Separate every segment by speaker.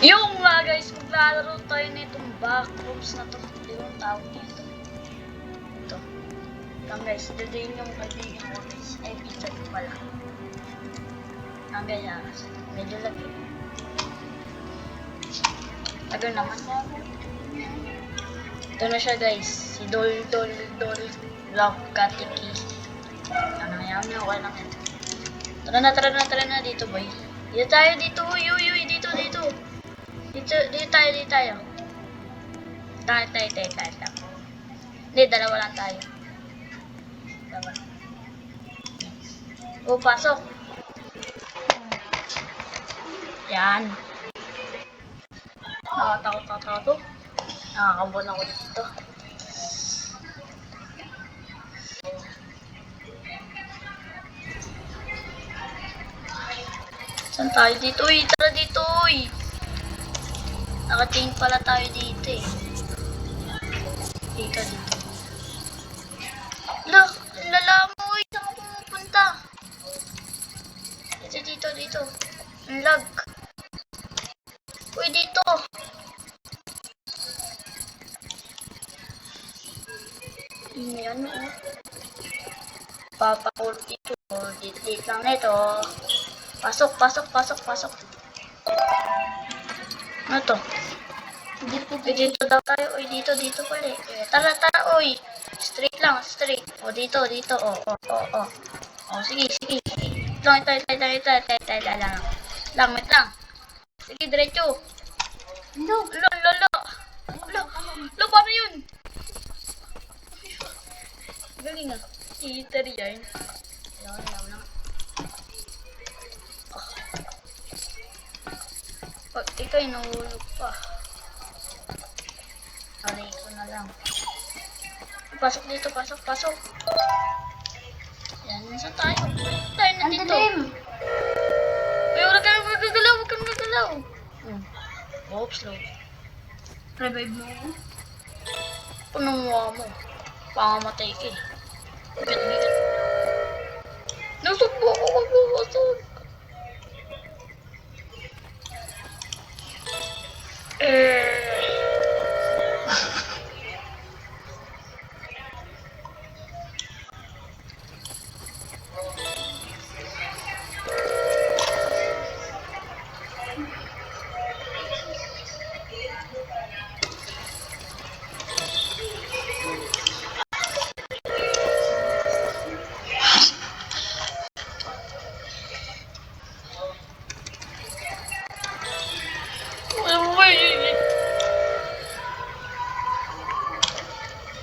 Speaker 1: Yung mga guys, maglalaro tayo nitong backrooms na to. Hindi ko ang tawag nito. Ito. Lang guys, dadayin yung kaibigan ko guys. Ay, pizza ko pala. Lang guys, medyo lagi. Tagal naman. Ito na siya guys. Si Dol Love Katiki. Ano na yan? Okay lang yan. Tara na dito boy. Dito tayo dito. Uy, dito. Dito tayo. Tayo. Hindi, dalawa lang tayo. Dalawa. Oh, pasok. Yan. Takot. Nakakabon ako dito. Saan tayo dito? Uy, tara dito, uy. Nakatingin pala tayo dito eh. Dito. Look, lala mo, uy. Saan ka pumupunta? Dito. Ang lag. Uy, dito. Yan, oh. Papakulti ko. Dito lang nito. Pasok. Ano to? Dito daw tayo. Uy, dito pala eh. Tara, uy. Straight. O, dito. O, sige. Lang. Sige, diretso. Lolo. Paano yun? Galing ah. Cheater yan. Alam. Pag ikaw'y nahulog pa. Aray ko na lang. Pasok dito. Yan, saan tayo? Tayo na dito. Ay, wala ka magagalaw. Oops, slow.
Speaker 2: Revive mo ako.
Speaker 1: Panunguha mo. Pangamatay ka eh. Bigat. Nasugbo ako magbubasag.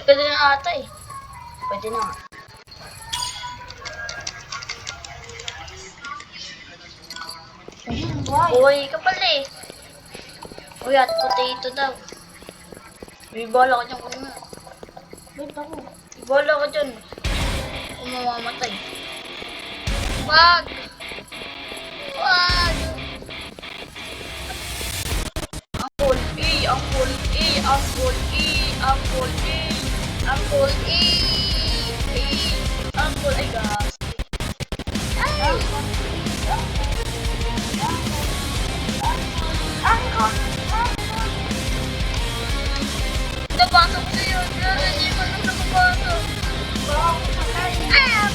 Speaker 1: Pwede na ata eh. Pwede na nga. Uy, kapal eh. Uy, at potato daw. May bola ko dyan kung nga.
Speaker 2: Wait ako.
Speaker 1: May bola ko dyan. Kung mamamatay. Wag! Uncle, ay gas. Napasok sa'yo. Pero hindi mo nung nakapasok.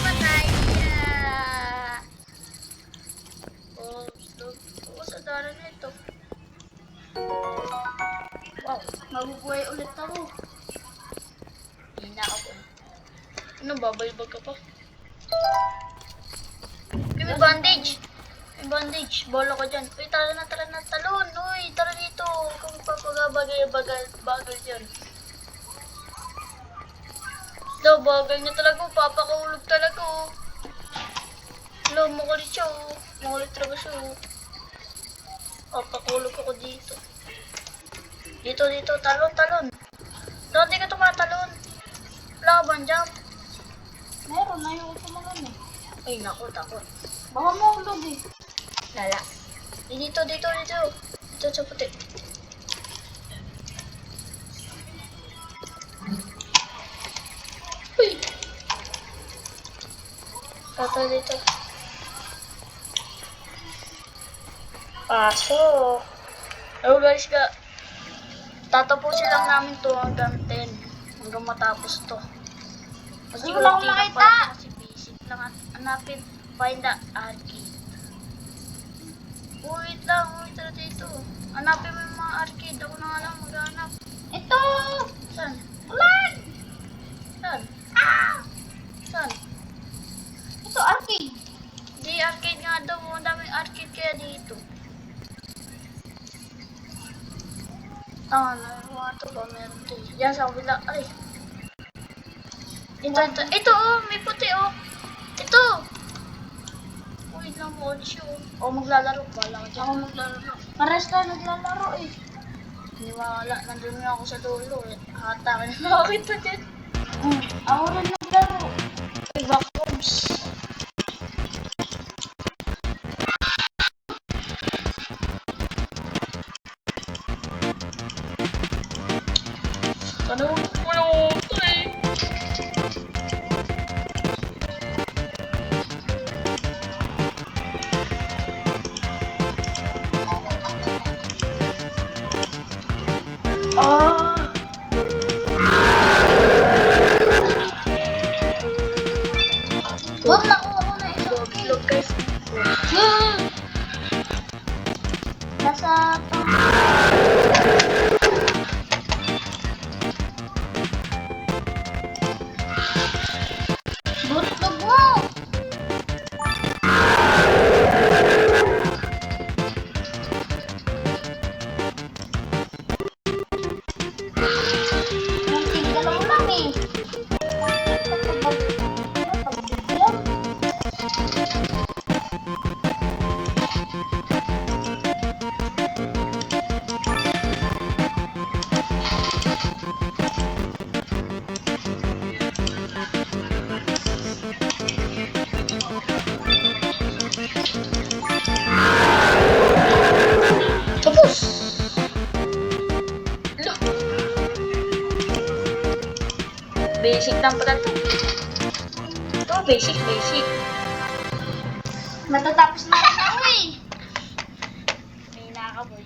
Speaker 1: Patay niya. Oh, slow. Sa dara na ito. Wow, mabubuhay ulit ako. Hindi na ako. Ano, babalbag ka pa? May bandage. Bola ko dyan. Uy, tara na. Talon. Uy, tara dito. Kung papagabagal dyan. Lo, bagal niya talaga. Papakaulog talaga. Lo, makulit siya. Makulit talaga siya. Papakulog ako dito. Dito. Talon. Doon, di ka tumatalon. Laban, jump.
Speaker 2: Meron na yung utumagan eh.
Speaker 1: Ay, naku, takot.
Speaker 2: Baka mahulog eh.
Speaker 1: Lala. Dito. Dito sa puti. Uy. Tato dito. Pasok. Oh guys, tatapusin lang namin to hanggang 10. Hanggang matapos to. Kasi
Speaker 2: Wala akong
Speaker 1: kunti lang
Speaker 2: makita.
Speaker 1: pala kasi basic lang at hanapin. Find the arcade. Wait lang dito. Hanapin mo yung mga arcade. Ako na nga lang maghanap.
Speaker 2: Ito!
Speaker 1: Saan?
Speaker 2: Ulan!
Speaker 1: Saan?
Speaker 2: Ah!
Speaker 1: Saan?
Speaker 2: Ito, arcade.
Speaker 1: Di arcade nga daw. Ang daming arcade kaya dito. Mga to ba meron to? Yan sa kabila. Ay. Ito. Ito oh, may puti oh. Ito. Wait lang mo siya oh. Oh, maglalaro. Wala ka dyan.
Speaker 2: Ako maglalaro. Pares ka naglalaro eh.
Speaker 1: Hindi wala. Nandun nga ako sa dulo eh. Hatakin na ako ito dyan.
Speaker 2: Ako rin naglaro.
Speaker 1: Ay, vacuums. Tanong ko yung ito eh. Ah!
Speaker 2: Huwag nakuha ko na ito.
Speaker 1: Look guys.
Speaker 2: Nasa to. Butlog mo! Yung tigalaw lang eh.
Speaker 1: Tapos! Lo! Basic lang pala to. Ito, basic.
Speaker 2: Matatapos na rin ako eh.
Speaker 1: May nakaboy.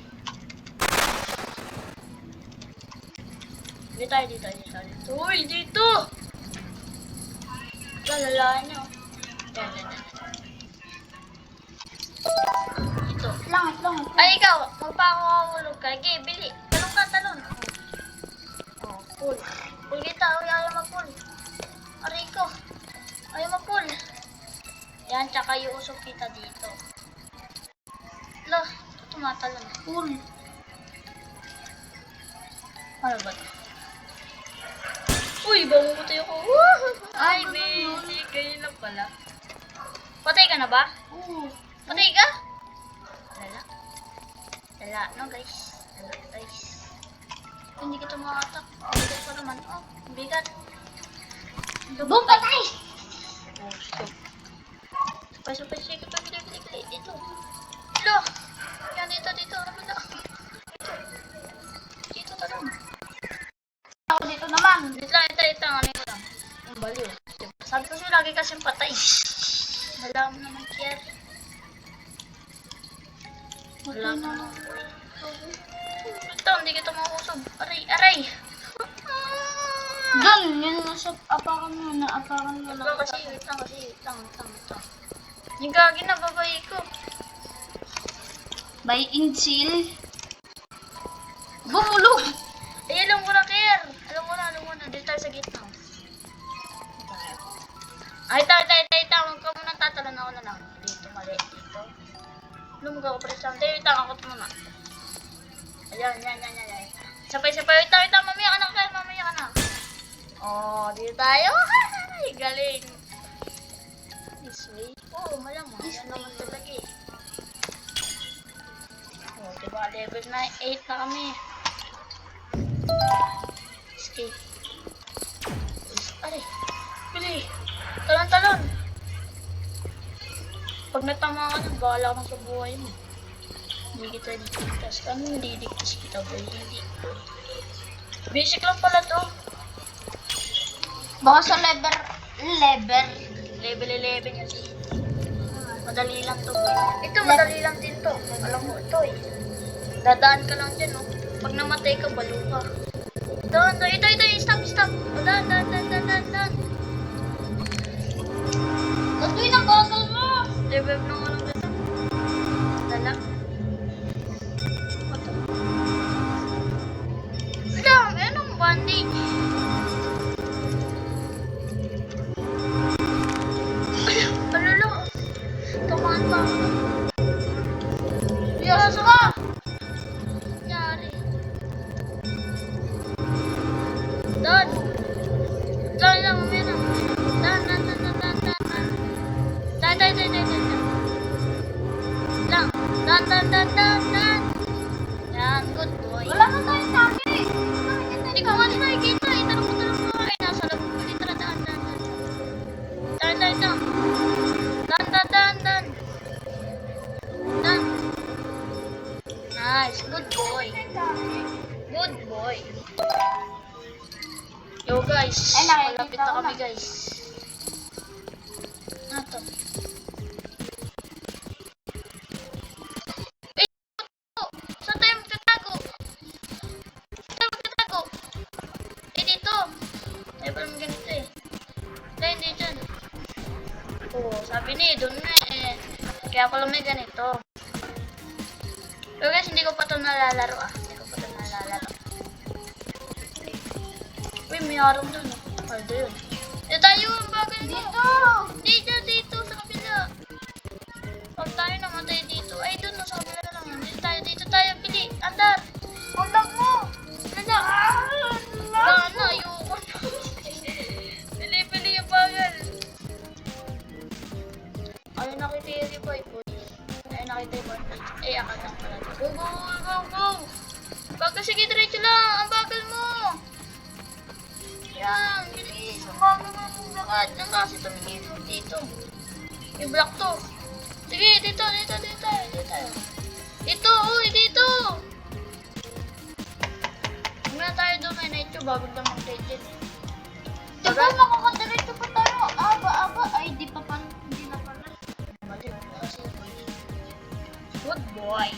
Speaker 1: Dito tayo. Uy, dito! Lalalaan nyo. Yan. Ito.
Speaker 2: Langit.
Speaker 1: Ay, ikaw, magpakakahulog ka. Okay, bili. Talon. Oh, pull. Pull kita. Uy, ayaw mag-pull. Aray ko. Ayaw mag-pull. Yan, tsaka yung usok kita dito. Lah, tumatalon.
Speaker 2: Cool.
Speaker 1: Ano ba ito? Uy, bango ko tayo ko. Ay, baby. Ganyan lang pala. Patay ka na ba?
Speaker 2: Oo.
Speaker 1: Patay ka? Lala, no guys. Hindi kita makatak. Bigat pa naman. Oh, bigat.
Speaker 2: Boom, patay!
Speaker 1: Oh, stop. Supay. Sige, bili. Dito. Lo! Yan, dito. Ano na? Dito, talon.
Speaker 2: Ako dito naman.
Speaker 1: Dito lang. Ano ko lang. Ang baliw. Diba? Sabi ko siya, lagi kasing patay. Wala mo naman, Kier. Wala mo naman. Ito, hindi kita mausog. Aray!
Speaker 2: Doon, yun nasa apakan mo na. Apakan mo lang.
Speaker 1: Wait lang. Yung gagi na babae ko.
Speaker 2: By Insil. Bumulog!
Speaker 1: Ay, alam ko na, Kier. Alam mo na. Dito tayo sa gitna. Ay, tayo. Huwag ka muna tatalon ako na lang. Dito, mali. Dito. Lumagaw ko pa rin sa tayo. Wait lang, ako ito muna. Ayan. Sabay. Wait lang. Mamaya ka na. Oh, dito tayo. Ay, galing. This way. Oh, malamang. Yan naman talaga eh. Oh, diba? Level 8 na kami. Escape. Aray. Bili. Talon. Pag natama ka na, bahala ka sa buhay mo. Hindi kita diligtas. Kami nililigtas kita ba? Hindi. Basic lang pala to.
Speaker 2: Baka sa level.
Speaker 1: Level 11 kasi. Madali lang to. Ito, madali lang din to. Alam mo, ito. boy. Dadaan ka lang dyan, oh. Pag namatay ka, balo ka. Daan, ito, stop. Oh, daan.
Speaker 2: Gagawin ang bagal mo.
Speaker 1: Revive na nga lang dito. Dala. Ito. Lang, anong bandage? Alala. Tumaan pa ako.
Speaker 2: Yes ka.
Speaker 1: Nangyari. Dan. Lang, mamaya na. Dan. Dan. Yan, good boy.
Speaker 2: Wala na tayong sabi.
Speaker 1: Hindi ko nga nakikita. Itanong ko. Ay, nasa labog ko dito. Dan. Dan. Nice. Good boy. Good boy. Yo guys,
Speaker 2: Ay, nakikita
Speaker 1: malapit
Speaker 2: ko
Speaker 1: na kami
Speaker 2: na.
Speaker 1: guys. Ano to? Eh, ito! Saan tayo magtatago? Eh, dito. Tayo pa naman ganito eh. Tayo hindi dyan. Oo, sabi niya doon na eh. Kaya ako lang may ganito. Pero guys, hindi ko pa ito nalalaro ah. Uy, may arong doon. Pwede yun. Dito tayo, ang bagay mo. Dito, sa kabila. Pag tayo namatay dito. Ay, doon, sa kabila na lang. Dito tayo, pili. Andar. Huwag mo. Andar. Wala, ayoko na. Pili yung bagal. Ayun, nakita yung revive, boy. Ayun, nakita yung bandage. Ay, akal lang pala. Go. Bagal, sige, diretso lang. Ang bagal mo. Yan, bilis. Umaga nga mong lakad. Diyan kasi tumingin mo dito. I-block to. Sige, dito. Dito. Muna tayo doon kay Nacho bago lang mag-trade din.
Speaker 2: Di ba makakadiretso pa tayo? Aba. Ay, hindi na pala.
Speaker 1: Mali, kasi good boy.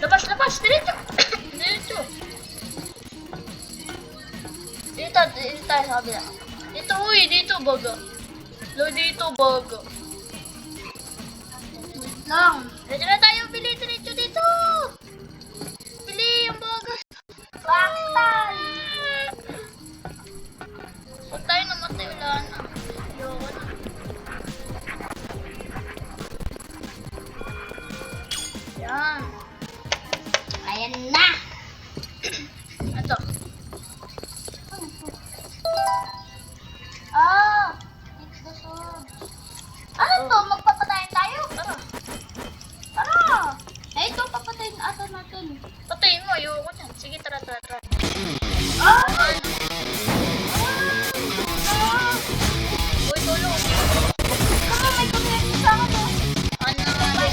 Speaker 1: Labas. Diretso. Dito tayo sa kabila. Dito, baga. Dito, baga.
Speaker 2: Lang.
Speaker 1: Diretso na tayo, bili, diretso dito. Bili, ang baga.
Speaker 2: Baktan.
Speaker 1: Kung tayo namatay, wala na. Ayoko na. Yan.
Speaker 2: Ayan na.
Speaker 1: Ito.
Speaker 2: It's the sword. Ano to? Magpapatayin tayo? Tara. Eh, ito papatayin ata natin.
Speaker 1: Patayin mo, ayoko dyan. Sige, tara.
Speaker 2: Ah!
Speaker 1: Uy, tulong.
Speaker 2: Kami may community sa akin.
Speaker 1: Ano naman?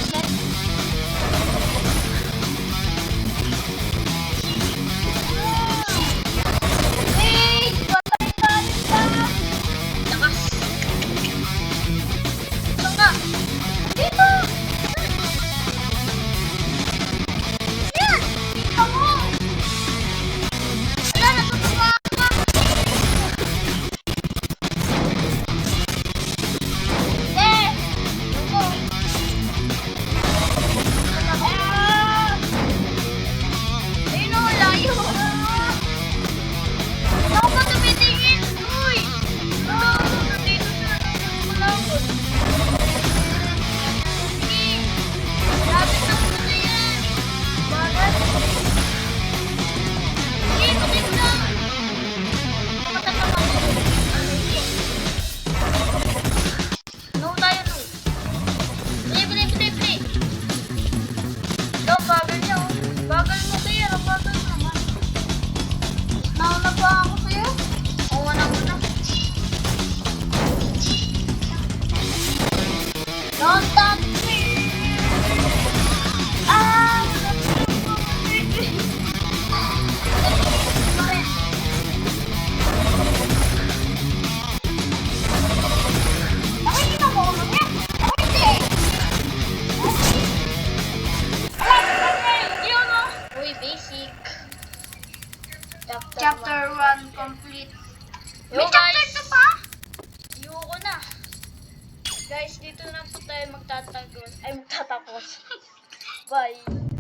Speaker 1: basic.
Speaker 2: Chapter 1 complete.
Speaker 1: Yo,
Speaker 2: May chapter
Speaker 1: guys.
Speaker 2: 2 pa?
Speaker 1: Ayoko na. Guys, dito na po tayo magtatapos. Bye.